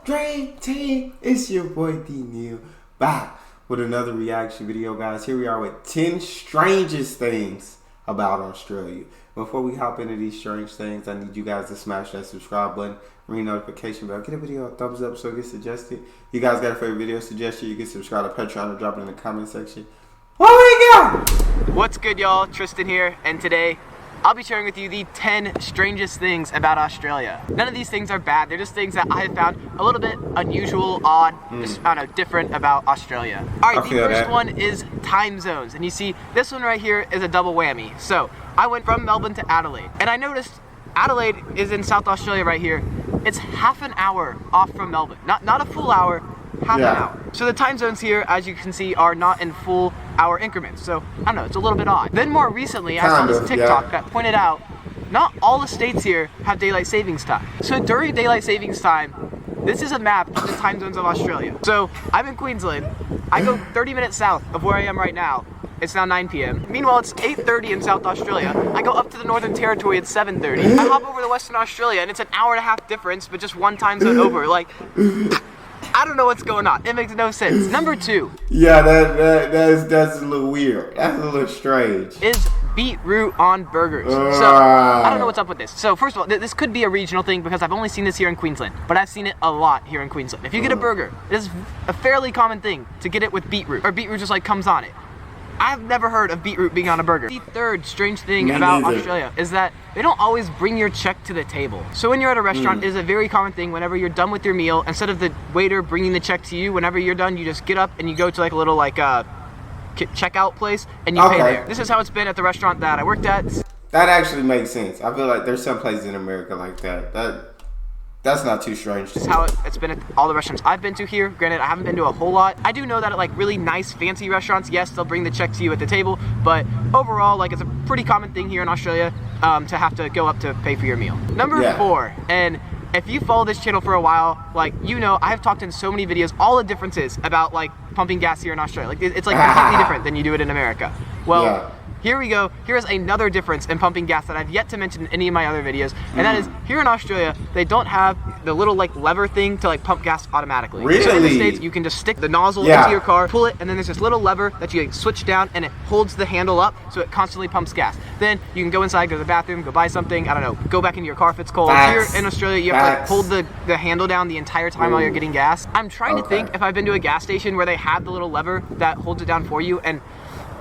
Dream Team, it's your boy Neal back with another reaction video, guys. Here we are with 10 strangest things about Australia. Before we hop into these strange things, I need you guys to smash that subscribe button, ring notification bell, get a video a thumbs up so it gets suggested. You guys got a favorite video suggestion, you can subscribe to Pedestrian or drop it in the comment section. Where we go? What's good, y'all? Tristan here, and today I'll be sharing with you the 10 strangest things about Australia. None of these things are bad. They're just things that I have found a little bit unusual, odd, just, I don't know, different about Australia. All right, the first one is time zones. And you see, this one right here is a double whammy. So I went from Melbourne to Adelaide, and I noticed Adelaide is in South Australia right here. It's half an hour off from Melbourne. Not a full hour, half an hour. So the time zones here, as you can see, are not in full hour increments. So I don't know, it's a little bit odd. Then more recently, I saw this TikTok that pointed out not all the states here have daylight savings time. So during daylight savings time, this is a map of the time zones of Australia. So I'm in Queensland. I go 30 minutes south of where I am right now. It's now 9 p.m. Meanwhile, it's 8:30 in South Australia. I go up to the Northern Territory at 7:30. I hop over to Western Australia, and it's an hour and a half difference, but just one time zone over. Like, I don't know what's going on. It makes no sense. Number 2. Yeah, that's a little weird. That's a little strange. Is beetroot on burgers. So I don't know what's up with this. So first of all, this could be a regional thing because I've only seen this here in Queensland, but I've seen it a lot here in Queensland. If you get a burger, it is a fairly common thing to get it with beetroot, or beetroot just like comes on it. I've never heard of beetroot being on a burger. The third strange thing about Australia is that they don't always bring your check to the table. So when you're at a restaurant, it is a very common thing whenever you're done with your meal, instead of the waiter bringing the check to you, whenever you're done, you just get up and you go to like a little checkout place and you pay there. This is how it's been at the restaurant that I worked at. That actually makes sense. I feel like there's some places in America like that. That's not too strange. This is how it's been at all the restaurants I've been to here. Granted, I haven't been to a whole lot. I do know that at like really nice, fancy restaurants, yes, they'll bring the check to you at the table. But overall, like, it's a pretty common thing here in Australia to have to go up to pay for your meal. Number 4, and if you follow this channel for a while, like, you know, I've talked in so many videos all the differences about like pumping gas here in Australia. Like, it's like completely different than you do it in America. Well, here we go. Here's another difference in pumping gas that I've yet to mention in any of my other videos, and that is here in Australia, they don't have the little like lever thing to like pump gas automatically. Really? So in the States, you can just stick the nozzle into your car, pull it, and then there's this little lever that you like, switch down, and it holds the handle up, so it constantly pumps gas. Then you can go inside, go to the bathroom, go buy something, I don't know, go back into your car if it's cold. Here in Australia, you have to like hold the handle down the entire time while you're getting gas. I'm trying to think if I've been to a gas station where they have the little lever that holds it down for you, and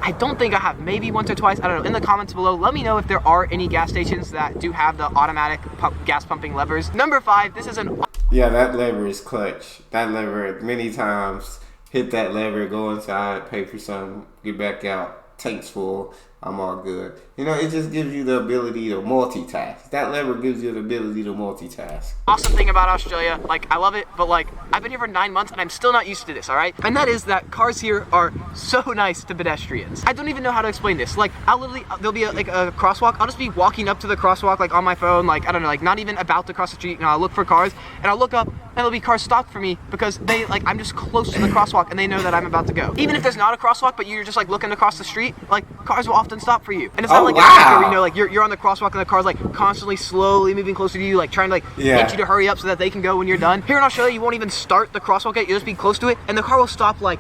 I don't think I have. Maybe once or twice. I don't know. In the comments below, let me know if there are any gas stations that do have the automatic gas pumping levers. Number 5, this is an... Yeah, that lever is clutch. That lever, many times, hit that lever, go inside, pay for something, get back out, tank's full, I'm all good. You know, it just gives you the ability to multitask. That lever gives you the ability to multitask. Awesome thing about Australia, like, I love it, but like, I've been here for 9 months and I'm still not used to this, all right? And that is that cars here are so nice to pedestrians. I don't even know how to explain this. Like, I'll literally, there'll be like a crosswalk. I'll just be walking up to the crosswalk, like on my phone, like, I don't know, like not even about to cross the street, and I'll look for cars, and I'll look up and there'll be cars stopped for me because they, like, I'm just close to the crosswalk and they know that I'm about to go. Even if there's not a crosswalk, but you're just like looking across the street, like, cars will often stop for you. And it's not like where, you know, like you're on the crosswalk and the car's like constantly slowly moving closer to you, like trying to like get you to hurry up so that they can go when you're done. Here in Australia, you won't even start the crosswalk yet. You'll just be close to it and the car will stop like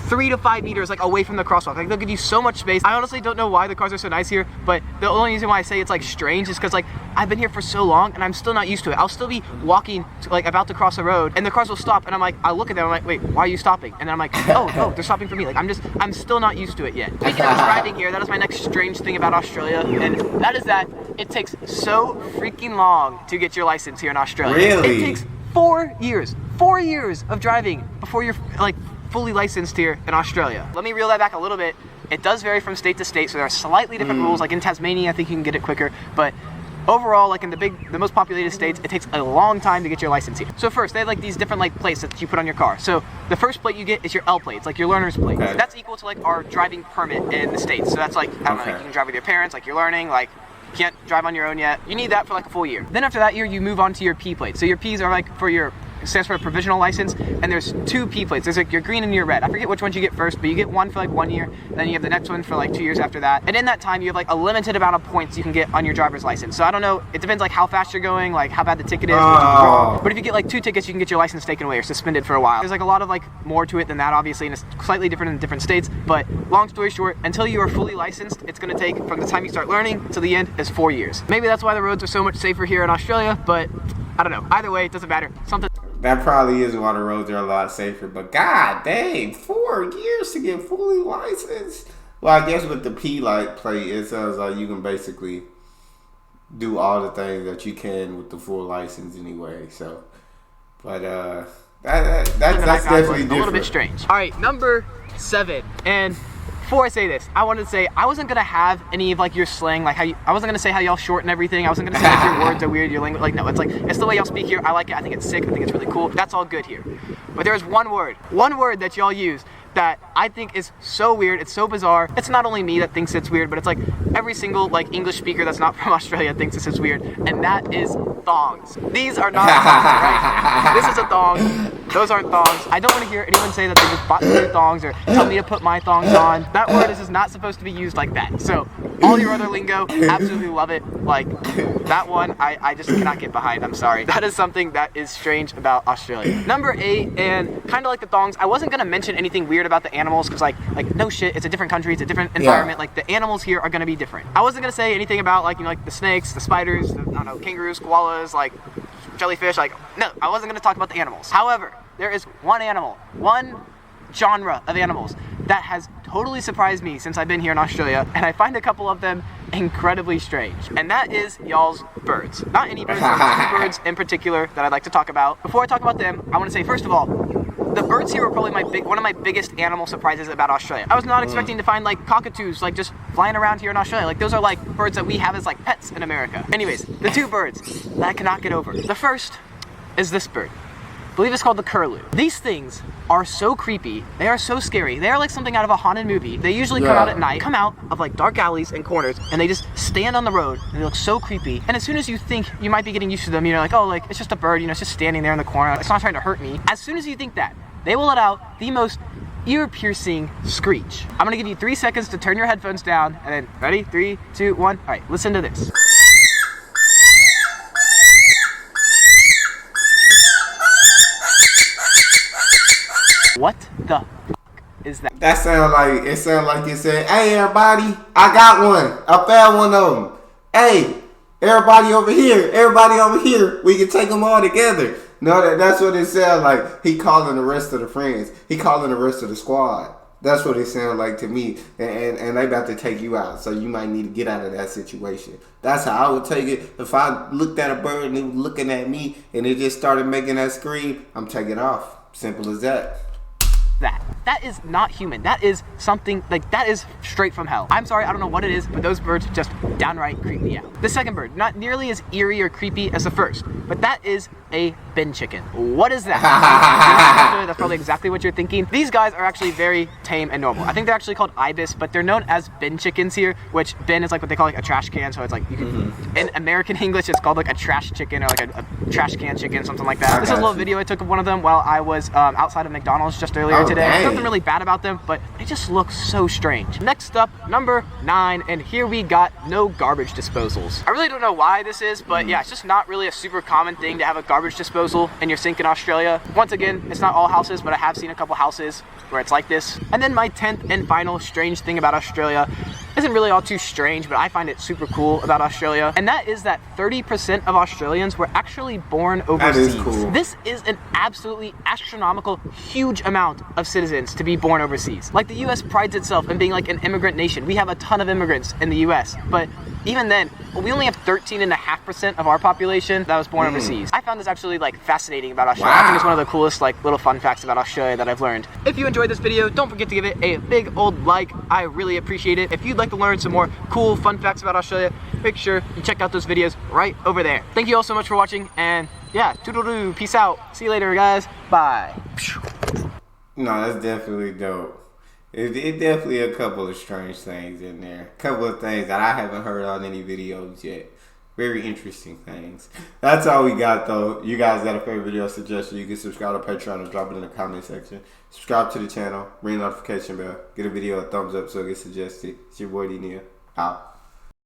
3 to 5 meters like away from the crosswalk. Like, they'll give you so much space. I honestly don't know why the cars are so nice here, but the only reason why I say it's like strange is because like I've been here for so long and I'm still not used to it. I'll still be walking to, like, about to cross a road and the cars will stop and I'm like, I look at them, I'm like, wait, why are you stopping? And then I'm like, oh, they're stopping for me. Like, I'm still not used to it yet. Speaking of driving here, that is my next strange thing about Australia, and that is that it takes so freaking long to get your license here in Australia. Really? It takes 4 years. 4 years of driving before you're like fully licensed here in Australia. Let me reel that back a little bit. It does vary from state to state, so there are slightly different rules. Like in Tasmania, I think you can get it quicker, but overall, like in the most populated states, it takes a long time to get your license here. So first, they have like these different like plates that you put on your car. So the first plate you get is your L plate. It's like your learner's plate. That's equal to like our driving permit in the States. So that's like, I don't know, like you can drive with your parents, like you're learning, like you can't drive on your own yet. You need that for like a full year. Then after that year, you move on to your P plate. So your Ps are like for your stands for a provisional license, and there's 2 P plates. There's like your green and your red. I forget which ones you get first, but you get one for like 1 year, and then you have the next one for like 2 years after that. And in that time, you have like a limited amount of points you can get on your driver's license. So I don't know, it depends like how fast you're going, like how bad the ticket is, but if you get like 2 tickets, you can get your license taken away or suspended for a while. There's like a lot of like more to it than that, obviously, and it's slightly different in different states. But long story short, until you are fully licensed, it's going to take from the time you start learning to the end is 4 years. Maybe that's why the roads are so much safer here in Australia, but I don't know. Either way, it doesn't matter. That probably is why the roads are a lot safer. But god dang, 4 years to get fully licensed. Well, I guess with the P light plate, it sounds like you can basically do all the things that you can with the full license anyway. So, but that's definitely different. A little bit strange. All right, number 7. And before I say this, I wanted to say I wasn't gonna have any of like your slang, like I wasn't gonna say how y'all shorten everything. I wasn't gonna say like your words are weird, your language, like no, it's the way y'all speak here. I like it. I think it's sick. I think it's really cool. That's all good here. But there's one word that y'all use that I think is so weird. It's so bizarre. It's not only me that thinks it's weird, but it's like every single like English speaker that's not from Australia thinks this is weird, and that is thongs. These are not thongs, right? This is a thong. Those aren't thongs. I don't want to hear anyone say that they just bought new thongs or tell me to put my thongs on. That word is not supposed to be used like that. So all your other lingo, absolutely love it. Like that one, I just cannot get behind. I'm sorry. That is something that is strange about Australia. Number 8, and kind of like the thongs, I wasn't gonna mention anything weird about the animals because like no shit, it's a different country, it's a different environment. Like the animals here are gonna be different. I wasn't gonna say anything about like like the snakes, the spiders, the, I don't know, kangaroos, koalas, like jellyfish. Like no, I wasn't gonna talk about the animals. However, there is one animal, one genre of animals that has totally surprised me since I've been here in Australia, and I find a couple of them incredibly strange, and that is y'all's birds. Not any birds, but 2 birds in particular that I'd like to talk about. Before I talk about them, I want to say first of all, the birds here were probably one of my biggest animal surprises about Australia. I was not expecting to find like cockatoos like just flying around here in Australia. Like those are like birds that we have as like pets in America. Anyways, the 2 birds that I cannot get over. The first is this bird. I believe it's called the curlew. These things are so creepy. They are so scary. They are like something out of a haunted movie. They usually come out at night, come out of like dark alleys and corners, and they just stand on the road, and they look so creepy. And as soon as you think you might be getting used to them, you're like, oh, like it's just a bird, it's just standing there in the corner. It's not trying to hurt me. As soon as you think that, they will let out the most ear-piercing screech. I'm gonna give you 3 seconds to turn your headphones down, and then ready? 3, 2, 1. All right, listen to this. What the is that? That sound like it said, hey everybody, I got one. I found one of them. Hey, everybody over here, we can take them all together. No, that's what it sounds like. He calling the rest of the friends. He calling the rest of the squad. That's what it sounds like to me. And they about to take you out. So you might need to get out of that situation. That's how I would take it. If I looked at a bird and it was looking at me and it just started making that scream, I'm taking off. Simple as that. That is not human. That is something like that is straight from hell. I'm sorry, I don't know what it is, but those birds just downright creep me out. The second bird, not nearly as eerie or creepy as the first, but that is a bin chicken. What is that? That's probably exactly what you're thinking. These guys are actually very tame and normal. I think they're actually called ibis, but they're known as bin chickens here, which bin is like what they call like a trash can. So it's like you can in American English it's called like a trash chicken or like a trash can chicken, something like that. This is a little video I took of one of them while I was outside of McDonald's just earlier today. Dang. Nothing really bad about them, but they just look so strange. Next up, number 9, and here we got no garbage disposals. I really don't know why this is, but yeah, it's just not really a super common thing to have a garbage disposal in your sink in Australia. Once again, it's not all houses, but I have seen a couple houses where it's like this. And then my 10th and final strange thing about Australia isn't really all too strange, but I find it super cool about Australia, and that is that 30% of Australians were actually born overseas. That is cool. This is an absolutely astronomical, huge amount of citizens to be born overseas. Like the US prides itself in being like an immigrant nation. We have a ton of immigrants in the US, but even then, we only have 13.5% of our population that was born overseas. I found this absolutely like fascinating about Australia. I think it's one of the coolest like little fun facts about Australia that I've learned. If you enjoyed this video, don't forget to give it a big old like. I really appreciate it. If you'd like to learn some more cool fun facts about Australia, make sure you check out those videos right over there. Thank you all so much for watching, and yeah, toodle-doo, peace out. See you later, guys. Bye. No, that's definitely dope. It definitely a couple of strange things in there. A couple of things that I haven't heard on any videos yet. Very interesting things. That's all we got, though. You guys got a favorite video suggestion, you can subscribe to Patreon or drop it in the comment section. Subscribe to the channel, ring the notification bell, get a video a thumbs up so it gets suggested. It's your boy D Neal. Out.